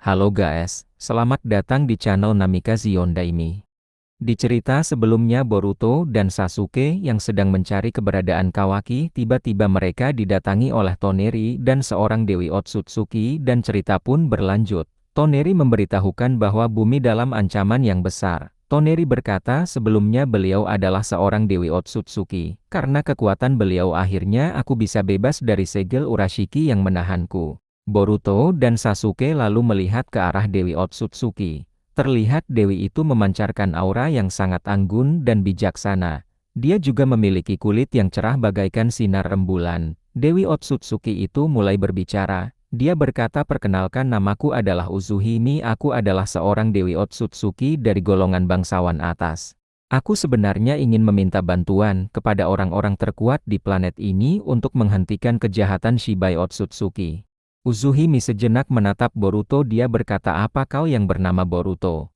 Halo guys, selamat datang di channel Namikaze Yondaime. Di cerita sebelumnya Boruto dan Sasuke yang sedang mencari keberadaan Kawaki, tiba-tiba mereka didatangi oleh Toneri dan seorang Dewi Otsutsuki dan cerita pun berlanjut. Toneri memberitahukan bahwa bumi dalam ancaman yang besar. Toneri berkata sebelumnya beliau adalah seorang Dewi Otsutsuki. Karena kekuatan beliau akhirnya aku bisa bebas dari segel Urashiki yang menahanku. Boruto dan Sasuke lalu melihat ke arah Dewi Otsutsuki. Terlihat Dewi itu memancarkan aura yang sangat anggun dan bijaksana. Dia juga memiliki kulit yang cerah bagaikan sinar rembulan. Dewi Otsutsuki itu mulai berbicara. Dia berkata, perkenalkan, namaku adalah Uzuhime, aku adalah seorang Dewi Otsutsuki dari golongan bangsawan atas. Aku sebenarnya ingin meminta bantuan kepada orang-orang terkuat di planet ini untuk menghentikan kejahatan Shibai Otsutsuki. Uzuhime sejenak menatap Boruto. Dia berkata, apa kau yang bernama Boruto?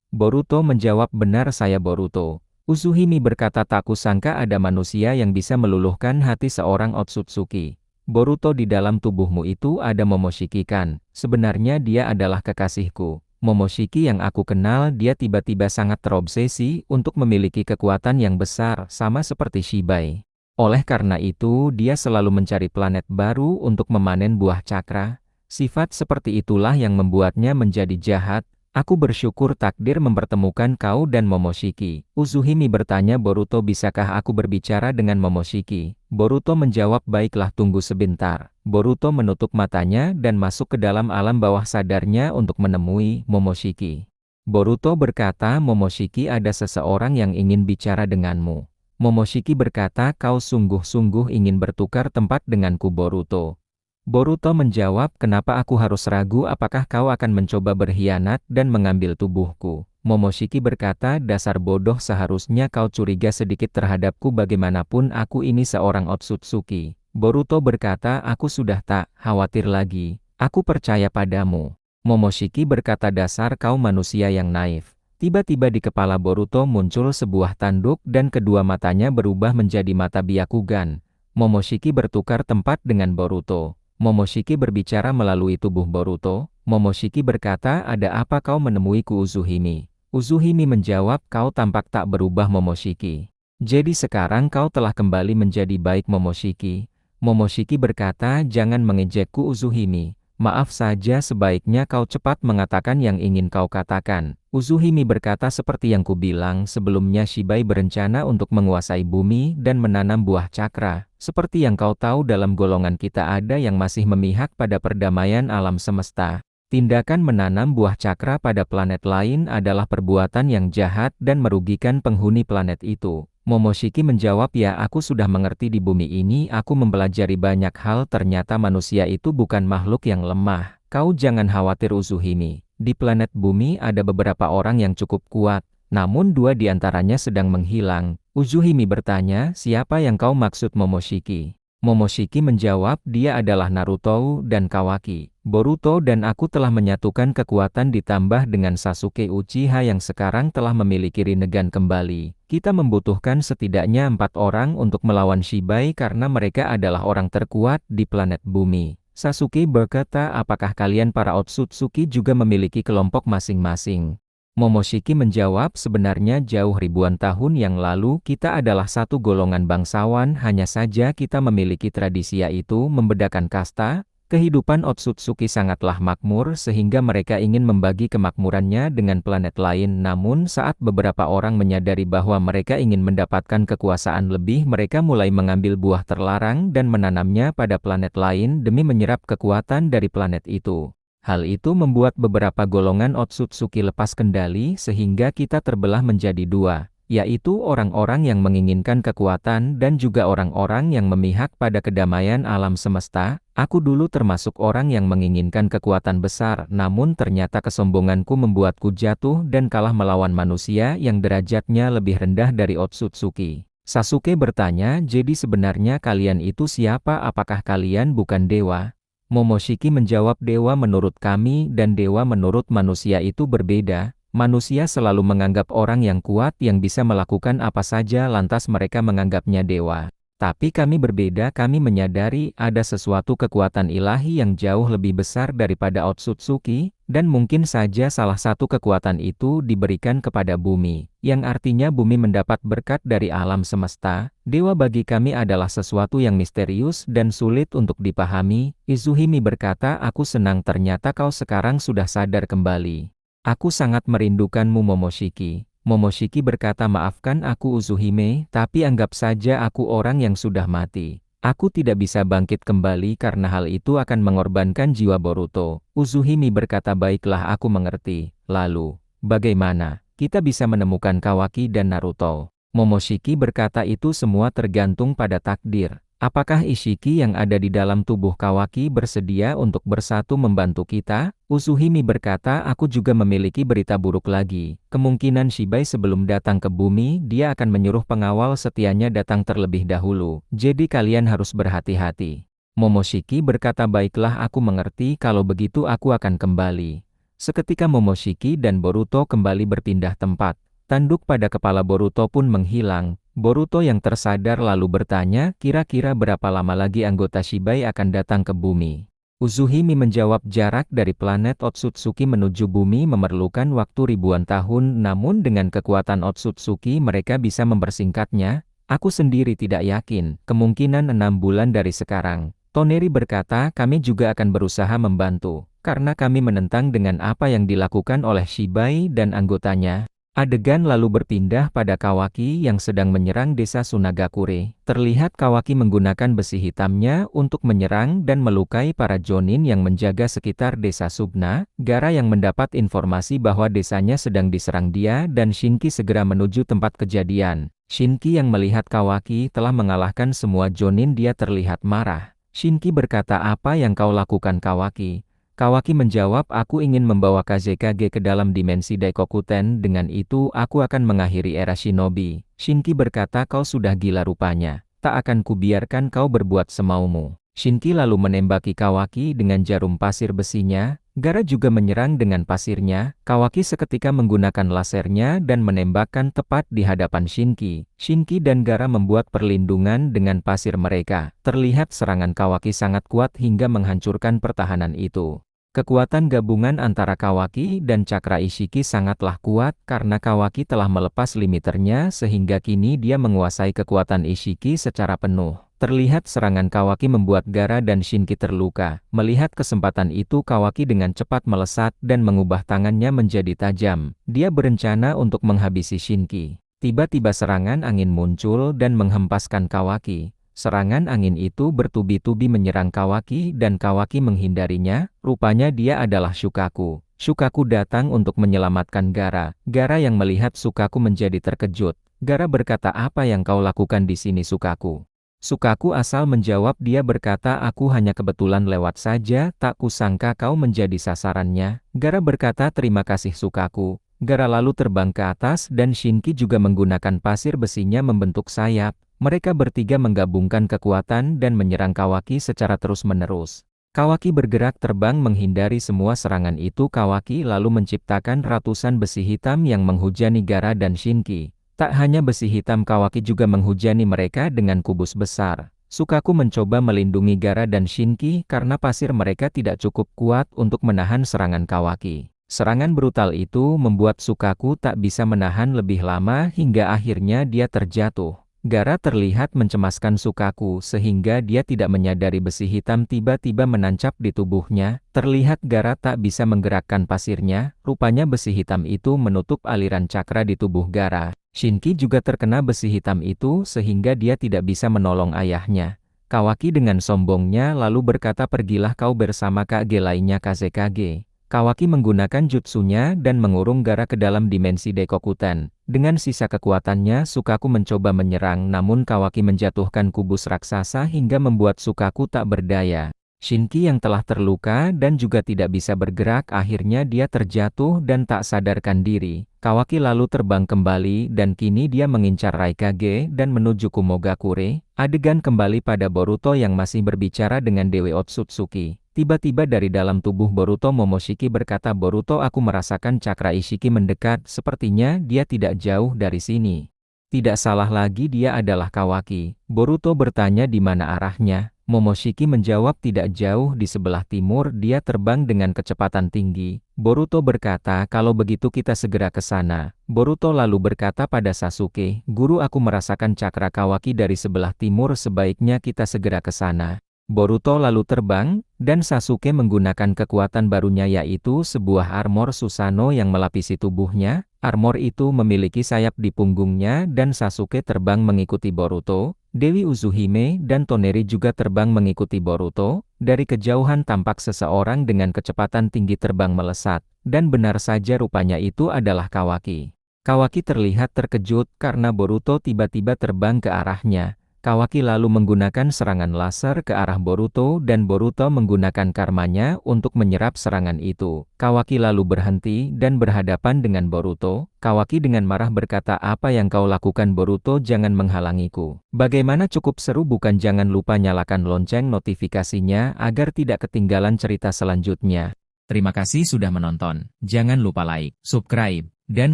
Boruto menjawab, benar saya Boruto. Uzuhime berkata, tak kusangka ada manusia yang bisa meluluhkan hati seorang Otsutsuki. Boruto, di dalam tubuhmu itu ada Momoshiki kan? Sebenarnya dia adalah kekasihku. Momoshiki yang aku kenal, dia tiba-tiba sangat terobsesi untuk memiliki kekuatan yang besar, sama seperti Shibai. Oleh karena itu, dia selalu mencari planet baru untuk memanen buah cakra. Sifat seperti itulah yang membuatnya menjadi jahat. Aku bersyukur takdir mempertemukan kau dan Momoshiki. Uzuhime bertanya, Boruto, bisakah aku berbicara dengan Momoshiki? Boruto menjawab, baiklah, tunggu sebentar. Boruto menutup matanya dan masuk ke dalam alam bawah sadarnya untuk menemui Momoshiki. Boruto berkata, Momoshiki, ada seseorang yang ingin bicara denganmu. Momoshiki berkata, kau sungguh-sungguh ingin bertukar tempat denganku Boruto. Boruto menjawab, kenapa aku harus ragu, apakah kau akan mencoba berkhianat dan mengambil tubuhku? Momoshiki berkata, dasar bodoh, seharusnya kau curiga sedikit terhadapku, bagaimanapun aku ini seorang Otsutsuki. Boruto berkata, aku sudah tak khawatir lagi, aku percaya padamu. Momoshiki berkata, dasar kau manusia yang naif. Tiba-tiba di kepala Boruto muncul sebuah tanduk dan kedua matanya berubah menjadi mata Byakugan. Momoshiki bertukar tempat dengan Boruto. Momoshiki berbicara melalui tubuh Boruto. Momoshiki berkata, ada apa kau menemuiku Uzuhime? Uzuhime menjawab, kau tampak tak berubah Momoshiki. Jadi sekarang kau telah kembali menjadi baik Momoshiki. Momoshiki berkata, jangan mengejekku Uzuhime. Maaf saja, sebaiknya kau cepat mengatakan yang ingin kau katakan. Uzuhime berkata, seperti yang kubilang sebelumnya, Shibai berencana untuk menguasai bumi dan menanam buah cakra. Seperti yang kau tahu, dalam golongan kita ada yang masih memihak pada perdamaian alam semesta. Tindakan menanam buah cakra pada planet lain adalah perbuatan yang jahat dan merugikan penghuni planet itu. Momoshiki menjawab, ya, aku sudah mengerti, di bumi ini aku mempelajari banyak hal, ternyata manusia itu bukan makhluk yang lemah. Kau jangan khawatir Uzuhime. Di planet bumi ada beberapa orang yang cukup kuat, namun dua di antaranya sedang menghilang. Uzuhime bertanya, siapa yang kau maksud Momoshiki? Momoshiki menjawab, dia adalah Naruto dan Kawaki. Boruto dan aku telah menyatukan kekuatan ditambah dengan Sasuke Uchiha yang sekarang telah memiliki Rinnegan kembali. Kita membutuhkan setidaknya 4 orang untuk melawan Shibai karena mereka adalah orang terkuat di planet bumi. Sasuke berkata, apakah kalian para Otsutsuki juga memiliki kelompok masing-masing? Momoshiki menjawab, sebenarnya jauh ribuan tahun yang lalu kita adalah satu golongan bangsawan, hanya saja kita memiliki tradisi yaitu membedakan kasta. Kehidupan Otsutsuki sangatlah makmur sehingga mereka ingin membagi kemakmurannya dengan planet lain, namun saat beberapa orang menyadari bahwa mereka ingin mendapatkan kekuasaan lebih, mereka mulai mengambil buah terlarang dan menanamnya pada planet lain demi menyerap kekuatan dari planet itu. Hal itu membuat beberapa golongan Otsutsuki lepas kendali sehingga kita terbelah menjadi dua, yaitu orang-orang yang menginginkan kekuatan dan juga orang-orang yang memihak pada kedamaian alam semesta. Aku dulu termasuk orang yang menginginkan kekuatan besar, namun ternyata kesombonganku membuatku jatuh dan kalah melawan manusia yang derajatnya lebih rendah dari Otsutsuki. Sasuke bertanya, jadi sebenarnya kalian itu siapa? Apakah kalian bukan dewa? Momoshiki menjawab, dewa menurut kami dan dewa menurut manusia itu berbeda. Manusia selalu menganggap orang yang kuat yang bisa melakukan apa saja lantas mereka menganggapnya dewa. Tapi kami berbeda, kami menyadari ada sesuatu kekuatan ilahi yang jauh lebih besar daripada Otsutsuki, dan mungkin saja salah satu kekuatan itu diberikan kepada bumi, yang artinya bumi mendapat berkat dari alam semesta. Dewa bagi kami adalah sesuatu yang misterius dan sulit untuk dipahami. Izuhime berkata, aku senang ternyata kau sekarang sudah sadar kembali. Aku sangat merindukanmu Momoshiki. Momoshiki berkata, maafkan aku Uzuhime, tapi anggap saja aku orang yang sudah mati. Aku tidak bisa bangkit kembali karena hal itu akan mengorbankan jiwa Boruto. Uzuhime berkata, baiklah aku mengerti. Lalu, bagaimana kita bisa menemukan Kawaki dan Naruto? Momoshiki berkata, itu semua tergantung pada takdir. Apakah Ishiki yang ada di dalam tubuh Kawaki bersedia untuk bersatu membantu kita? Uzuhime berkata, aku juga memiliki berita buruk lagi. Kemungkinan Shibai sebelum datang ke bumi, dia akan menyuruh pengawal setianya datang terlebih dahulu. Jadi kalian harus berhati-hati. Momoshiki berkata, baiklah aku mengerti, kalau begitu aku akan kembali. Seketika Momoshiki dan Boruto kembali berpindah tempat. Tanduk pada kepala Boruto pun menghilang. Boruto yang tersadar lalu bertanya, kira-kira berapa lama lagi anggota Shibai akan datang ke bumi? Uzuhime menjawab, jarak dari planet Otsutsuki menuju bumi memerlukan waktu ribuan tahun, namun dengan kekuatan Otsutsuki mereka bisa mempersingkatnya. Aku sendiri tidak yakin, kemungkinan 6 bulan dari sekarang. Toneri berkata, kami juga akan berusaha membantu, karena kami menentang dengan apa yang dilakukan oleh Shibai dan anggotanya. Adegan lalu berpindah pada Kawaki yang sedang menyerang desa Sunagakure. Terlihat Kawaki menggunakan besi hitamnya untuk menyerang dan melukai para Jonin yang menjaga sekitar desa Subna. Gaara yang mendapat informasi bahwa desanya sedang diserang dia dan Shinki segera menuju tempat kejadian. Shinki yang melihat Kawaki telah mengalahkan semua Jonin, dia terlihat marah. Shinki berkata, apa yang kau lakukan Kawaki? Kawaki menjawab, aku ingin membawa Kazekage ke dalam dimensi Daikokuten, dengan itu aku akan mengakhiri era shinobi. Shinki berkata, kau sudah gila rupanya, tak akan kubiarkan kau berbuat semaumu. Shinki lalu menembaki Kawaki dengan jarum pasir besinya. Gaara juga menyerang dengan pasirnya. Kawaki seketika menggunakan lasernya dan menembakkan tepat di hadapan Shinki. Shinki dan Gaara membuat perlindungan dengan pasir mereka. Terlihat serangan Kawaki sangat kuat hingga menghancurkan pertahanan itu. Kekuatan gabungan antara Kawaki dan Cakra Ishiki sangatlah kuat karena Kawaki telah melepas limiternya sehingga kini dia menguasai kekuatan Ishiki secara penuh. Terlihat serangan Kawaki membuat Gaara dan Shinki terluka. Melihat kesempatan itu, Kawaki dengan cepat melesat dan mengubah tangannya menjadi tajam. Dia berencana untuk menghabisi Shinki. Tiba-tiba serangan angin muncul dan menghempaskan Kawaki. Serangan angin itu bertubi-tubi menyerang Kawaki dan Kawaki menghindarinya. Rupanya dia adalah Shukaku. Shukaku datang untuk menyelamatkan Gaara. Gaara yang melihat Shukaku menjadi terkejut. Gaara berkata, apa yang kau lakukan di sini Shukaku? Shukaku asal menjawab, dia berkata, aku hanya kebetulan lewat saja, tak kusangka kau menjadi sasarannya. Gaara berkata, terima kasih Shukaku. Gaara lalu terbang ke atas dan Shinki juga menggunakan pasir besinya membentuk sayap. Mereka bertiga menggabungkan kekuatan dan menyerang Kawaki secara terus-menerus. Kawaki bergerak terbang menghindari semua serangan itu. Kawaki lalu menciptakan ratusan besi hitam yang menghujani Gaara dan Shinki. Tak hanya besi hitam, Kawaki juga menghujani mereka dengan kubus besar. Shukaku mencoba melindungi Gaara dan Shinki karena pasir mereka tidak cukup kuat untuk menahan serangan Kawaki. Serangan brutal itu membuat Shukaku tak bisa menahan lebih lama hingga akhirnya dia terjatuh. Gaara terlihat mencemaskan Shukaku sehingga dia tidak menyadari besi hitam tiba-tiba menancap di tubuhnya. Terlihat Gaara tak bisa menggerakkan pasirnya, rupanya besi hitam itu menutup aliran cakra di tubuh Gaara. Shinki juga terkena besi hitam itu sehingga dia tidak bisa menolong ayahnya. Kawaki dengan sombongnya lalu berkata, pergilah kau bersama Kage lainnya Kazekage. Kawaki menggunakan jutsunya dan mengurung Gaara ke dalam dimensi Daikokuten. Dengan sisa kekuatannya, Shukaku mencoba menyerang, namun Kawaki menjatuhkan kubus raksasa hingga membuat Shukaku tak berdaya. Shinki yang telah terluka dan juga tidak bisa bergerak, akhirnya dia terjatuh dan tak sadarkan diri. Kawaki lalu terbang kembali dan kini dia mengincar Raikage dan menuju Kumogakure. Adegan kembali pada Boruto yang masih berbicara dengan Dewi Otsutsuki. Tiba-tiba dari dalam tubuh Boruto, Momoshiki berkata, Boruto, aku merasakan cakra Ishiki mendekat, sepertinya dia tidak jauh dari sini. Tidak salah lagi, dia adalah Kawaki. Boruto bertanya di mana arahnya. Momoshiki menjawab tidak jauh di sebelah timur, dia terbang dengan kecepatan tinggi. Boruto berkata, kalau begitu kita segera ke sana. Boruto lalu berkata pada Sasuke, guru, aku merasakan cakra Kawaki dari sebelah timur, sebaiknya kita segera ke sana. Boruto lalu terbang, dan Sasuke menggunakan kekuatan barunya, yaitu sebuah armor Susanoo yang melapisi tubuhnya. Armor itu memiliki sayap di punggungnya dan Sasuke terbang mengikuti Boruto. Dewi Uzuhime dan Toneri juga terbang mengikuti Boruto. Dari kejauhan tampak seseorang dengan kecepatan tinggi terbang melesat, dan benar saja rupanya itu adalah Kawaki. Kawaki terlihat terkejut karena Boruto tiba-tiba terbang ke arahnya. Kawaki lalu menggunakan serangan laser ke arah Boruto dan Boruto menggunakan karmanya untuk menyerap serangan itu. Kawaki lalu berhenti dan berhadapan dengan Boruto. Kawaki dengan marah berkata, apa yang kau lakukan Boruto? Jangan menghalangiku. Bagaimana, cukup seru bukan? Jangan lupa nyalakan lonceng notifikasinya agar tidak ketinggalan cerita selanjutnya. Terima kasih sudah menonton. Jangan lupa like, subscribe, dan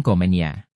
komennya.